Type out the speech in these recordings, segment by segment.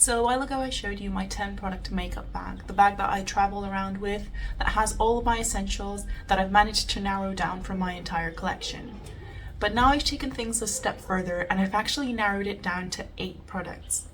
So a while ago I showed you my 10 product makeup bag, the bag that I travel around with, that has all of my essentials that I've managed to narrow down from my entire collection. But now I've taken things a step further and I've actually narrowed it down to 8 products.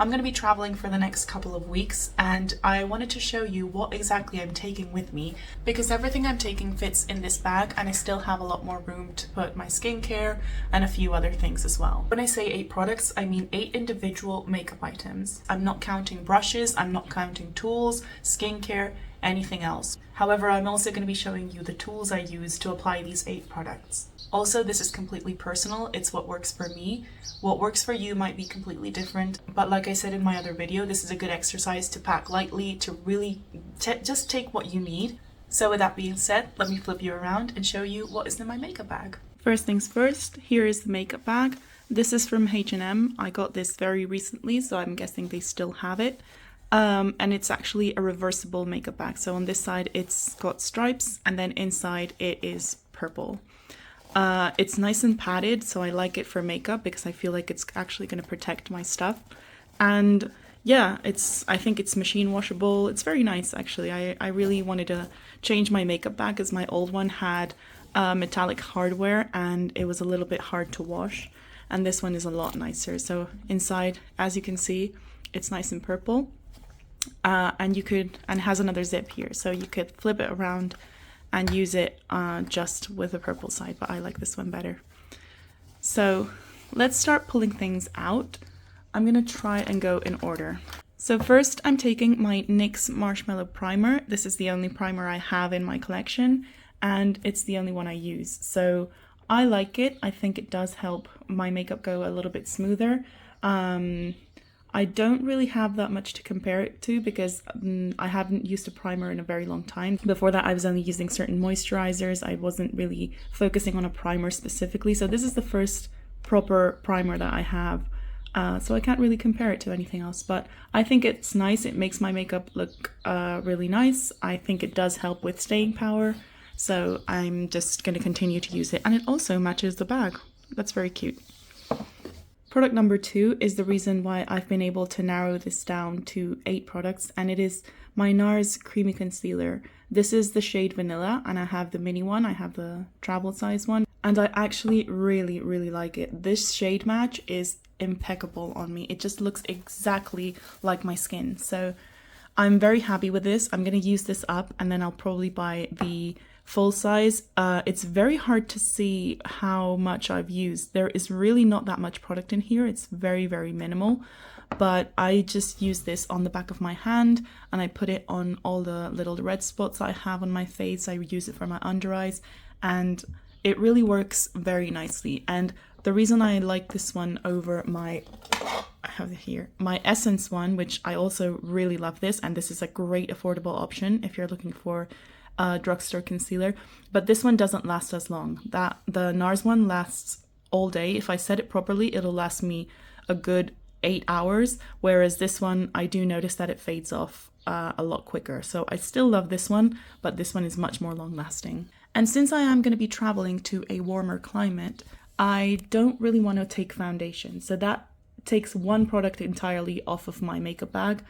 I'm going to be traveling for the next couple of weeks and I wanted to show you what exactly I'm taking with me, because everything I'm taking fits in this bag and I still have a lot more room to put my skincare and a few other things as well. When I say 8 products, I mean 8 individual makeup items. I'm not counting brushes, I'm not counting tools, skincare, anything else. However, I'm also going to be showing you the tools I use to apply these 8 products. Also, this is completely personal, it's what works for me. What works for you might be completely different, but like I said in my other video, this is a good exercise to pack lightly, to really just take what you need. So with that being said, let me flip you around and show you what is in my makeup bag. First things first, here is the makeup bag. This is from H&M. I got this very recently, so I'm guessing they still have it. And it's actually a reversible makeup bag. So on this side it's got stripes and then inside it is purple. It's nice and padded, so I like it for makeup because I feel like it's actually going to protect my stuff. And yeah, I think it's machine washable. It's very nice actually. I really wanted to change my makeup bag because my old one had metallic hardware and it was a little bit hard to wash. And this one is a lot nicer. So inside, as you can see, it's nice and purple. And has another zip here, so you could flip it around and use it just with the purple side, but I like this one better. So let's start pulling things out. I'm gonna try and go in order. So first I'm taking my NYX Marshmallow Primer. This is the only primer I have in my collection and it's the only one I use. So I like it. I think it does help my makeup go a little bit smoother. I don't really have that much to compare it to because I haven't used a primer in a very long time. Before that I was only using certain moisturizers. I wasn't really focusing on a primer specifically. So this is the first proper primer that I have. So I can't really compare it to anything else, but I think it's nice. It makes my makeup look really nice. I think it does help with staying power. So I'm just going to continue to use it. And it also matches the bag. That's very cute. Product number 2 is the reason why I've been able to narrow this down to 8 products, and it is my NARS Creamy Concealer. This is the shade Vanilla, and I have the mini one, I have the travel size one, and I actually really like it. This shade match is impeccable on me. It just looks exactly like my skin, so I'm very happy with this. I'm going to use this up, and then I'll probably buy the full size. It's very hard to see how much I've used. There is really not that much product in here. It's very minimal, but I just use this on the back of my hand and I put it on all the little red spots I have on my face. I use it for my under eyes and it really works very nicely. And the reason I like this one over my Essence one, which I also really love this, and this is a great affordable option if you're looking for drugstore concealer, but this one doesn't last as long. The NARS one lasts all day. If I set it properly, it'll last me a good 8 hours, whereas this one I do notice that it fades off a lot quicker. So I still love this one, but this one is much more long lasting. And since I am going to be traveling to a warmer climate, I don't really want to take foundation, so that takes one product entirely off of my makeup bag.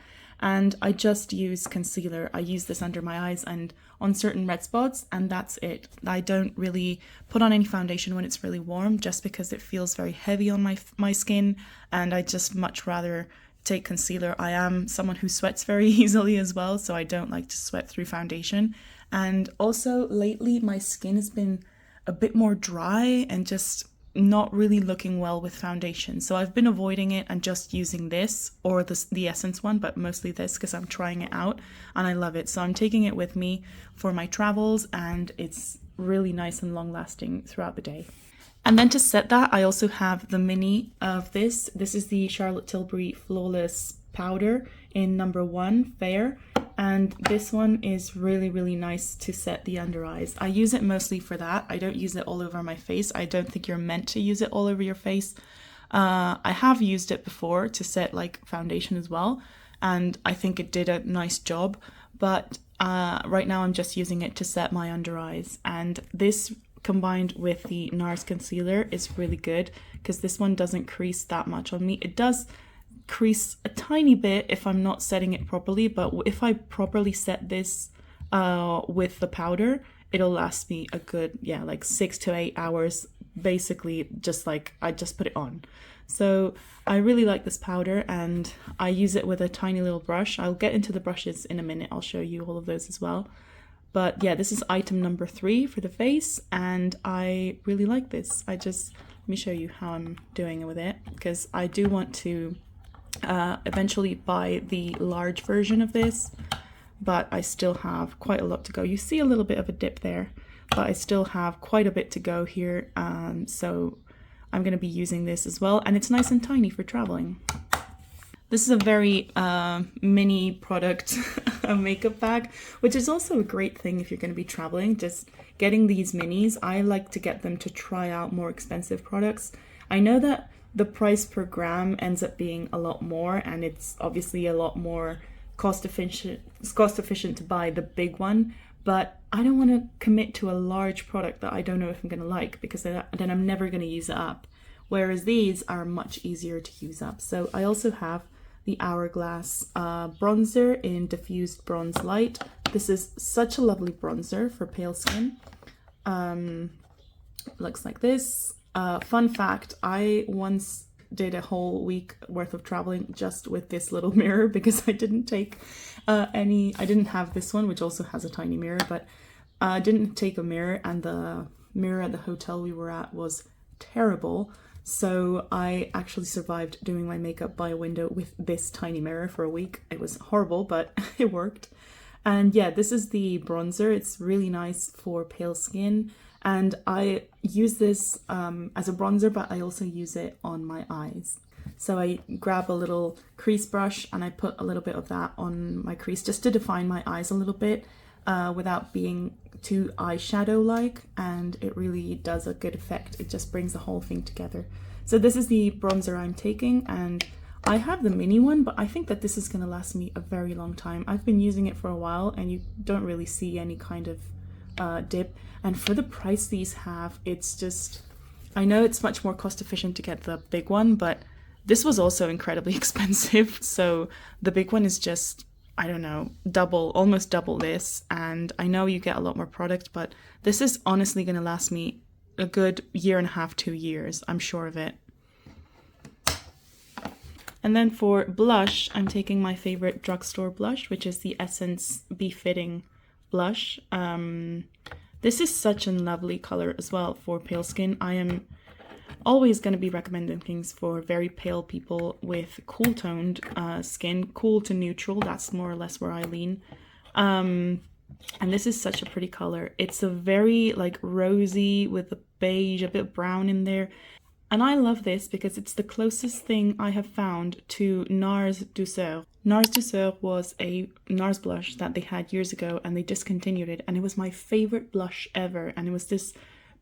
And I just use concealer. I use this under my eyes and on certain red spots, and that's it. I don't really put on any foundation when it's really warm, just because it feels very heavy on my skin, and I just much rather take concealer. I am someone who sweats very easily as well, so I don't like to sweat through foundation. And also lately my skin has been a bit more dry and just not really looking well with foundation, so I've been avoiding it and just using this or the Essence one, but mostly this because I'm trying it out and I love it. So I'm taking it with me for my travels and it's really nice and long lasting throughout the day. And then to set that, I also have the mini of this. This is the Charlotte Tilbury Flawless Powder in number 1 Fair, and this one is really nice to set the under eyes. I use it mostly for that. I don't use it all over my face. I don't think you're meant to use it all over your face. I have used it before to set like foundation as well, and I think it did a nice job, but right now I'm just using it to set my under eyes. And this combined with the NARS concealer is really good because this one doesn't crease that much on me. It does crease a tiny bit if I'm not setting it properly, but if I properly set this with the powder, it'll last me a good, yeah, like 6 to 8 hours, basically just like I just put it on. So I really like this powder, and I use it with a tiny little brush. I'll get into the brushes in a minute. I'll show you all of those as well. But yeah, this is item number 3 for the face, and I really like this. Let me show you how I'm doing with it, because I do want to eventually buy the large version of this, but I still have quite a lot to go. You see a little bit of a dip there, but I still have quite a bit to go here. So I'm going to be using this as well, and it's nice and tiny for traveling. This is a very mini product a makeup bag, which is also a great thing if you're going to be traveling. Just getting these minis, I like to get them to try out more expensive products. I know that the price per gram ends up being a lot more, and it's obviously a lot more cost efficient to buy the big one, but I don't want to commit to a large product that I don't know if I'm going to like, because then I'm never going to use it up. Whereas these are much easier to use up. So I also have the Hourglass bronzer in Diffused Bronze Light. This is such a lovely bronzer for pale skin. Looks like this. Fun fact, I once did a whole week worth of traveling just with this little mirror, because I didn't take I didn't have this one, which also has a tiny mirror, but I didn't take a mirror, and the mirror at the hotel we were at was terrible. So I actually survived doing my makeup by a window with this tiny mirror for a week. It was horrible, but it worked. And yeah, this is the bronzer. It's really nice for pale skin. And I use this as a bronzer, but I also use it on my eyes. So I grab a little crease brush and I put a little bit of that on my crease just to define my eyes a little bit without being too eyeshadow-like, and it really does a good effect. It just brings the whole thing together. So this is the bronzer I'm taking, and I have the mini one, but I think that this is going to last me a very long time. I've been using it for a while, and you don't really see any kind of dip. And for the price these have, it's just, I know it's much more cost efficient to get the big one, but this was also incredibly expensive. So the big one is just, I don't know, almost double this. And I know you get a lot more product, but this is honestly going to last me a good 1.5 to 2 years. I'm sure of it. And then for blush, I'm taking my favorite drugstore blush, which is the Essence Befitting blush. This is such a lovely color as well for pale skin. I am always going to be recommending things for very pale people with cool toned skin, cool to neutral. That's more or less where I lean. And this is such a pretty color. It's a very like rosy with a beige, a bit brown in there. And I love this because it's the closest thing I have found to NARS Douceur. NARS Douceur was a NARS blush that they had years ago, and they discontinued it, and it was my favorite blush ever. And it was this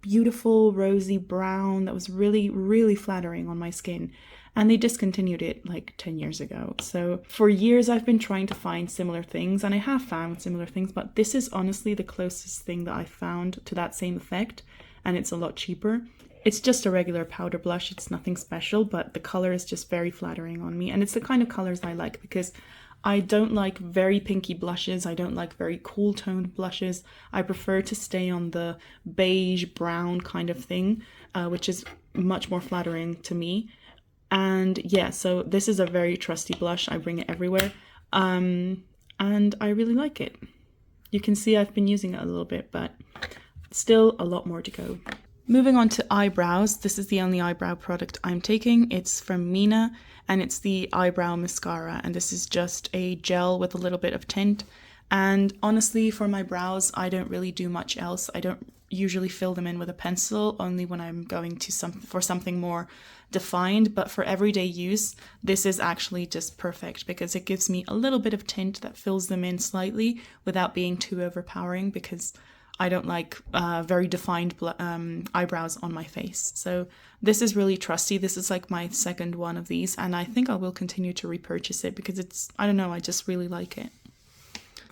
beautiful rosy brown that was really, really flattering on my skin. And they discontinued it like 10 years ago. So for years I've been trying to find similar things, and I have found similar things, but this is honestly the closest thing that I found to that same effect, and it's a lot cheaper. It's just a regular powder blush. It's nothing special, but the color is just very flattering on me. And it's the kind of colors I like, because I don't like very pinky blushes. I don't like very cool toned blushes. I prefer to stay on the beige brown kind of thing, which is much more flattering to me. And yeah, so this is a very trusty blush. I bring it everywhere. And I really like it. You can see I've been using it a little bit, but still a lot more to go. Moving on to eyebrows, this is the only eyebrow product I'm taking. It's from Mina, and it's the eyebrow mascara, and this is just a gel with a little bit of tint. And honestly, for my brows, I don't really do much else. I don't usually fill them in with a pencil, only when I'm going to for something more defined. But for everyday use, this is actually just perfect, because it gives me a little bit of tint that fills them in slightly without being too overpowering, because I don't like very defined eyebrows on my face. So this is really trusty. This is like my second one of these, and I think I will continue to repurchase it because it's, I don't know, I just really like it.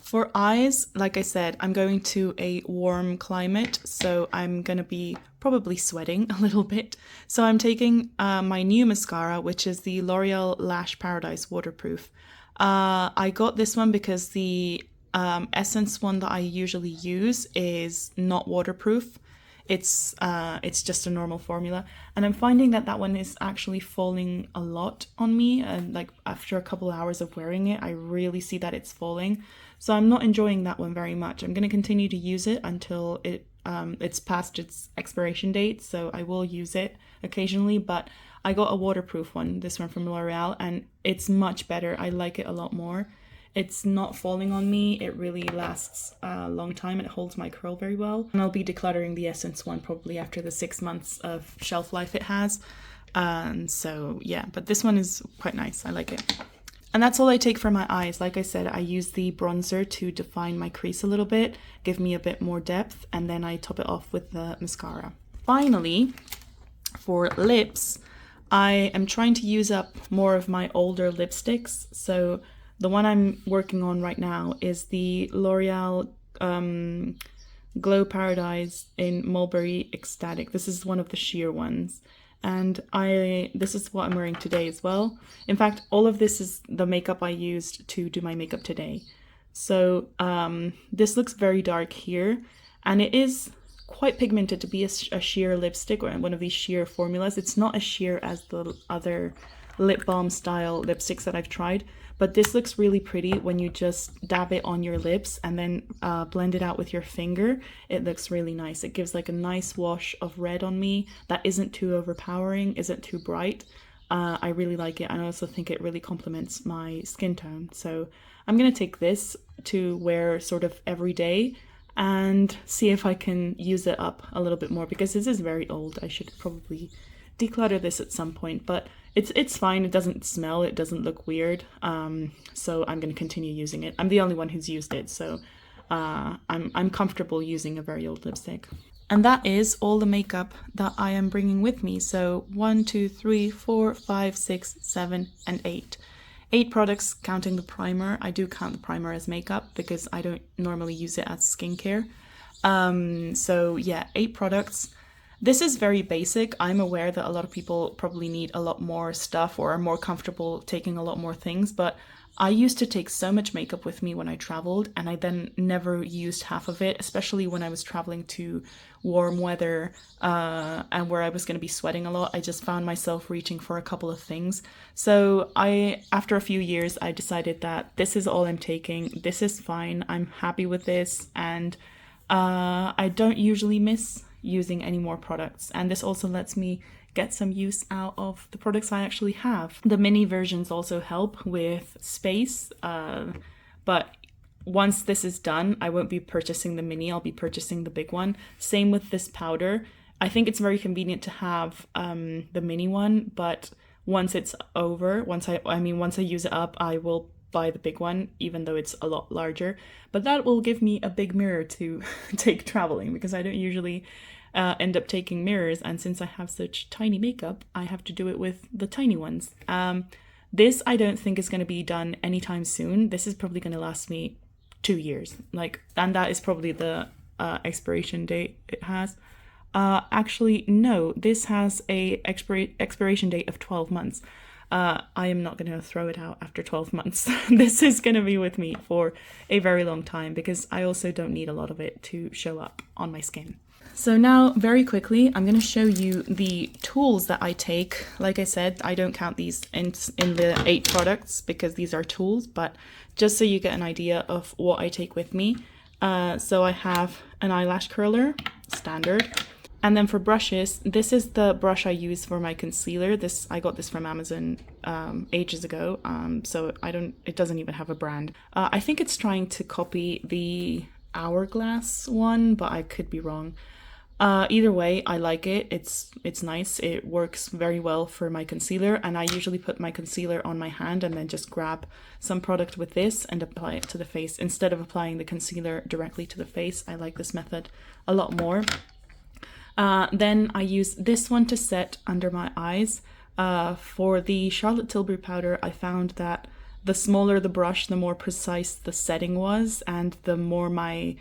For eyes, like I said, I'm going to a warm climate, so I'm going to be probably sweating a little bit. So I'm taking my new mascara, which is the L'Oreal Lash Paradise Waterproof. I got this one because the Essence one that I usually use is not waterproof. It's just a normal formula, and I'm finding that that one is actually falling a lot on me, and like after a couple hours of wearing it, I really see that it's falling. So I'm not enjoying that one very much. I'm going to continue to use it until it's past its expiration date, so I will use it occasionally, but I got a waterproof one, this one from L'Oreal, and it's much better. I like it a lot more. It's not falling on me. It really lasts a long time. It holds my curl very well. And I'll be decluttering the Essence one probably after the 6 months of shelf life it has. So yeah, but this one is quite nice. I like it. And that's all I take for my eyes. Like I said, I use the bronzer to define my crease a little bit, give me a bit more depth, and then I top it off with the mascara. Finally, for lips, I am trying to use up more of my older lipsticks. So the one I'm working on right now is the L'Oreal Glow Paradise in Mulberry Ecstatic. This is one of the sheer ones. And this is what I'm wearing today as well. In fact, all of this is the makeup I used to do my makeup today. So this looks very dark here, and it is quite pigmented to be a sheer lipstick or one of these sheer formulas. It's not as sheer as the other lip balm style lipsticks that I've tried, but this looks really pretty when you just dab it on your lips and then blend it out with your finger. It looks really nice. It gives like a nice wash of red on me that isn't too overpowering, isn't too bright. I really like it, and I also think it really complements my skin tone. So I'm gonna take this to wear sort of every day and see if I can use it up a little bit more, because this is very old. I should probably declutter this at some point, but it's fine. It doesn't smell, it doesn't look weird, so I'm going to continue using it. I'm the only one who's used it, so I'm comfortable using a very old lipstick. And that is all the makeup that I am bringing with me. So 1, 2, 3, 4, 5, 6, 7, and 8. 8 products counting the primer. I do count the primer as makeup because I don't normally use it as skincare. So yeah, 8 products. This is very basic. I'm aware that a lot of people probably need a lot more stuff or are more comfortable taking a lot more things, but I used to take so much makeup with me when I traveled, and I then never used half of it, especially when I was traveling to warm weather and where I was going to be sweating a lot. I just found myself reaching for a couple of things. So after a few years, I decided that this is all I'm taking. This is fine. I'm happy with this, and I don't usually miss using any more products, and this also lets me get some use out of the products I actually have. The mini versions also help with space, but once this is done, I won't be purchasing the mini, I'll be purchasing the big one. Same with this powder. I think it's very convenient to have the mini one, but once it's over, once I use it up, I will buy the big one, even though it's a lot larger. But that will give me a big mirror to take traveling, because I don't usually end up taking mirrors, and since I have such tiny makeup, I have to do it with the tiny ones. This I don't think is going to be done anytime soon. This is probably going to last me 2 years, and that is probably the expiration date it has. Actually, no, this has a expiration date of 12 months. I am not going to throw it out after 12 months. This is going to be with me for a very long time, because I also don't need a lot of it to show up on my skin. So now, very quickly, I'm going to show you the tools that I take. Like I said, I don't count these in the 8 products because these are tools, but just so you get an idea of what I take with me. So I have an eyelash curler, standard. And then for brushes, this is the brush I use for my concealer. I got this from Amazon ages ago, so it doesn't even have a brand. I think it's trying to copy the Hourglass one, but I could be wrong. Either way, I like it. It's nice. It works very well for my concealer, and I usually put my concealer on my hand and then just grab some product with this and apply it to the face. Instead of applying the concealer directly to the face, I like this method a lot more. Then I use this one to set under my eyes. For the Charlotte Tilbury powder, I found that the smaller the brush, the more precise the setting was, and the more my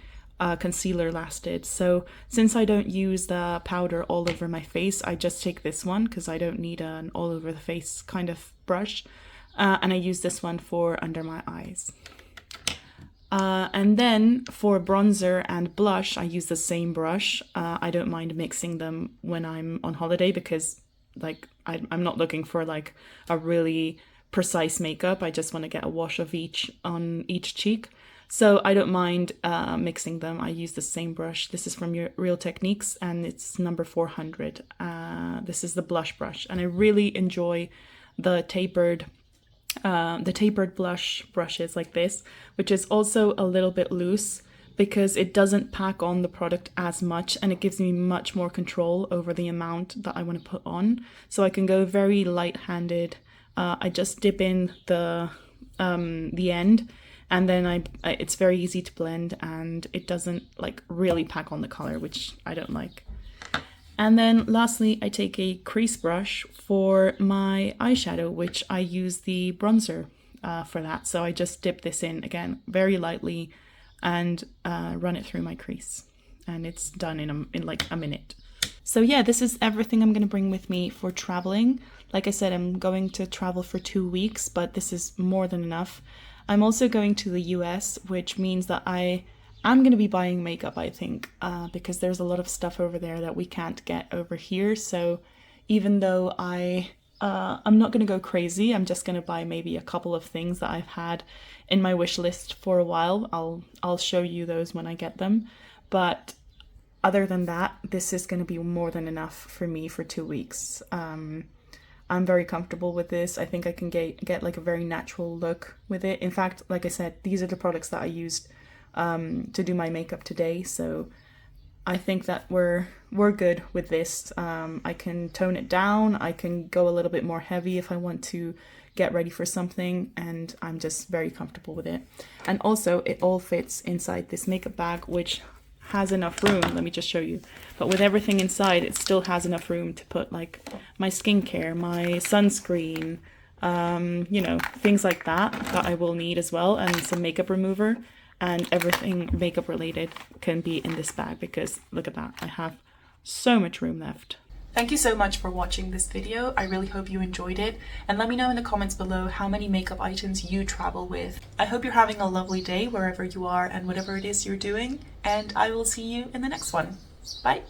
concealer lasted. So since I don't use the powder all over my face, I just take this one because I don't need an all over the face kind of brush, and I use this one for under my eyes. And then for bronzer and blush, I use the same brush. I don't mind mixing them when I'm on holiday because like I'm not looking for like a really precise makeup. I just want to get a wash of each on each cheek. So I don't mind mixing them. I use the same brush. This is from Real Techniques and it's number 400. This is the blush brush, and I really enjoy the tapered blush brushes like this, which is also a little bit loose because it doesn't pack on the product as much, and it gives me much more control over the amount that I want to put on. So I can go very light-handed. I just dip in the end, and then it's very easy to blend, and it doesn't like really pack on the color, which I don't like. And then lastly, I take a crease brush for my eyeshadow, which I use the bronzer for that. So I just dip this in again very lightly and run it through my crease, and it's done in like a minute. So yeah, this is everything I'm going to bring with me for traveling. Like I said, I'm going to travel for 2 weeks, but this is more than enough. I'm also going to the US, which means that I'm going to be buying makeup, I think, because there's a lot of stuff over there that we can't get over here. So even though I'm not going to go crazy, I'm just going to buy maybe a couple of things that I've had in my wish list for a while. I'll show you those when I get them. But other than that, this is going to be more than enough for me for 2 weeks. I'm very comfortable with this. I think I can get like a very natural look with it. In fact, like I said, these are the products that I used to do my makeup today, so I think that we're good with this. I can tone it down, I can go a little bit more heavy if I want to get ready for something, and I'm just very comfortable with it. And also it all fits inside this makeup bag, which has enough room. Let me just show you. But with everything inside, it still has enough room to put like my skincare, my sunscreen, you know, things like that I will need as well, and some makeup remover. And everything makeup related can be in this bag because look at that, I have so much room left. Thank you so much for watching this video. I really hope you enjoyed it, and let me know in the comments below how many makeup items you travel with. I hope you're having a lovely day wherever you are and whatever it is you're doing, and I will see you in the next one. Bye!